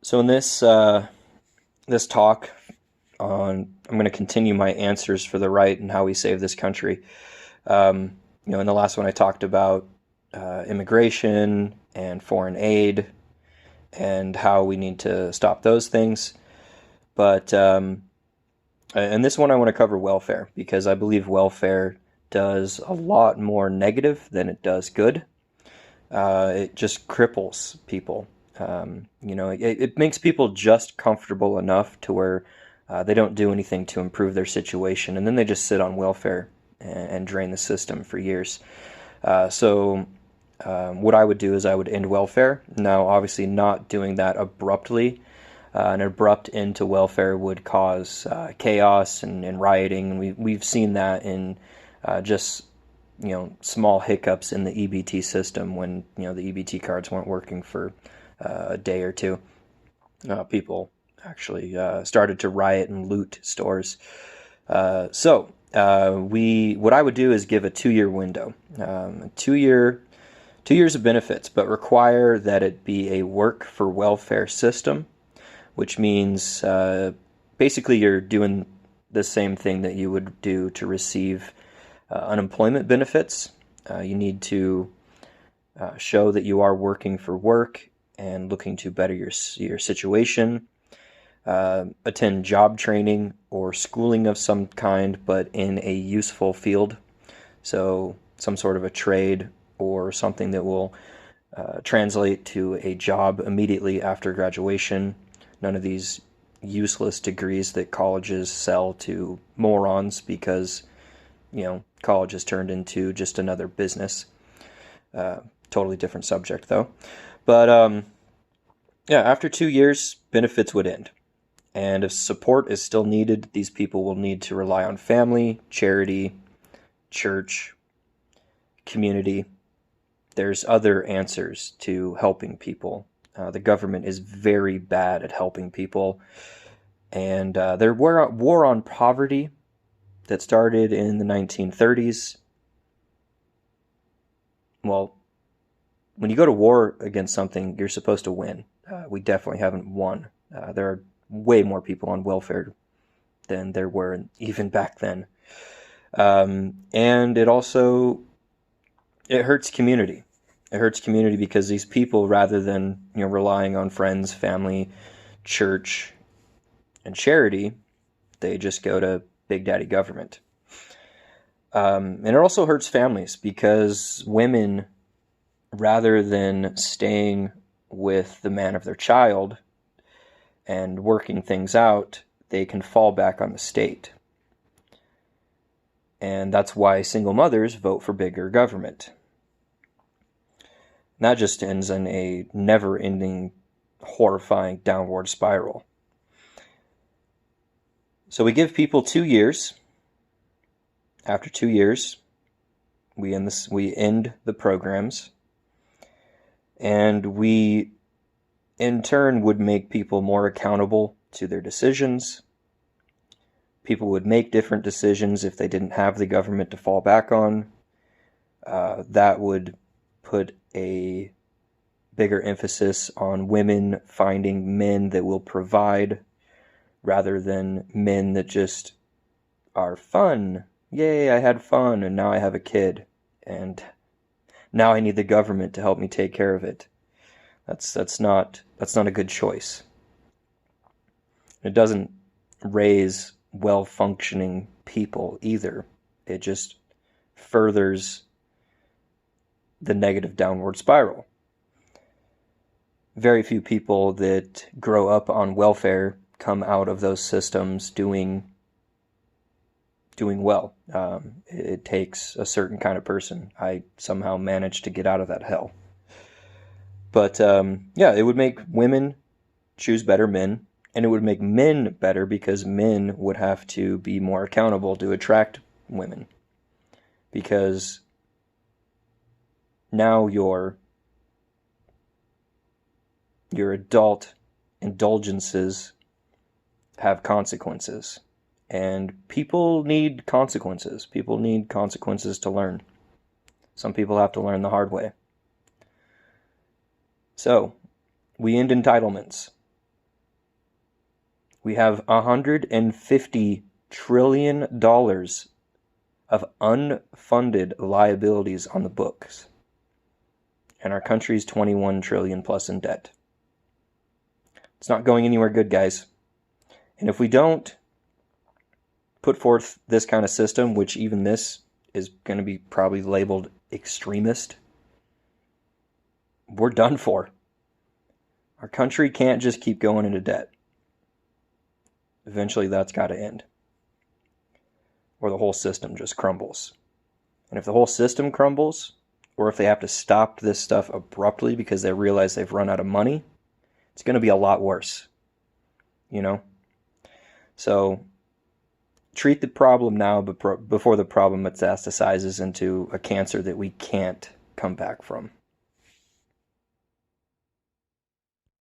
So in this talk I'm going to continue my answers for the right and how we save this country. In the last one I talked about immigration and foreign aid and how we need to stop those things. But in this one I want to cover welfare because I believe welfare does a lot more negative than it does good. It just cripples people. It makes people just comfortable enough to where they don't do anything to improve their situation, and then they just sit on welfare and drain the system for years. What I would do is I would end welfare. Now, obviously, not doing that abruptly. An abrupt end to welfare would cause chaos and rioting. And we've seen that in just small hiccups in the EBT system when the EBT cards weren't working for a day or two. People actually started to riot and loot stores. What I would do is give a 2-year window, 2 years of benefits, but require that it be a work for welfare system, which means basically you're doing the same thing that you would do to receive unemployment benefits. You need to show that you are working for work and looking to better your situation. Attend job training or schooling of some kind, but in a useful field. So some sort of a trade or something that will translate to a job immediately after graduation. None of these useless degrees that colleges sell to morons because college has turned into just another business. Totally different subject though. But after 2 years, benefits would end. And if support is still needed, these people will need to rely on family, charity, church, community. There's other answers to helping people. The government is very bad at helping people. And their war on poverty that started in the 1930s. Well, when you go to war against something, you're supposed to win. We definitely haven't won. There are way more people on welfare than there were even back then. And it hurts community. It hurts community because these people, rather than relying on friends, family, church, and charity, they just go to Big Daddy government. And it also hurts families because women, rather than staying with the man of their child and working things out, they can fall back on the state. And that's why single mothers vote for bigger government. And that just ends in a never-ending, horrifying downward spiral. So we give people 2 years. After 2 years, we end the programs. And we, in turn, would make people more accountable to their decisions. People would make different decisions if they didn't have the government to fall back on. That would put a bigger emphasis on women finding men that will provide rather than men that just are fun. Yay, I had fun and now I have a kid. And now I need the government to help me take care of it. That's not a good choice. It doesn't raise well-functioning people either. It just furthers the negative downward spiral. Very few people that grow up on welfare come out of those systems doing well. It takes a certain kind of person. I somehow managed to get out of that hell. But it would make women choose better men, and it would make men better because men would have to be more accountable to attract women. Because now your adult indulgences have consequences. And people need consequences. People need consequences to learn. Some people have to learn the hard way. So, we end entitlements. We have $150 trillion of unfunded liabilities on the books. And our country's 21 trillion plus in debt. It's not going anywhere good, guys. And if we don't put forth this kind of system, which even this is going to be probably labeled extremist, we're done for. Our country can't just keep going into debt. Eventually that's got to end. Or the whole system just crumbles. And if the whole system crumbles, or if they have to stop this stuff abruptly because they realize they've run out of money, it's going to be a lot worse. You know? So treat the problem now before the problem metastasizes into a cancer that we can't come back from.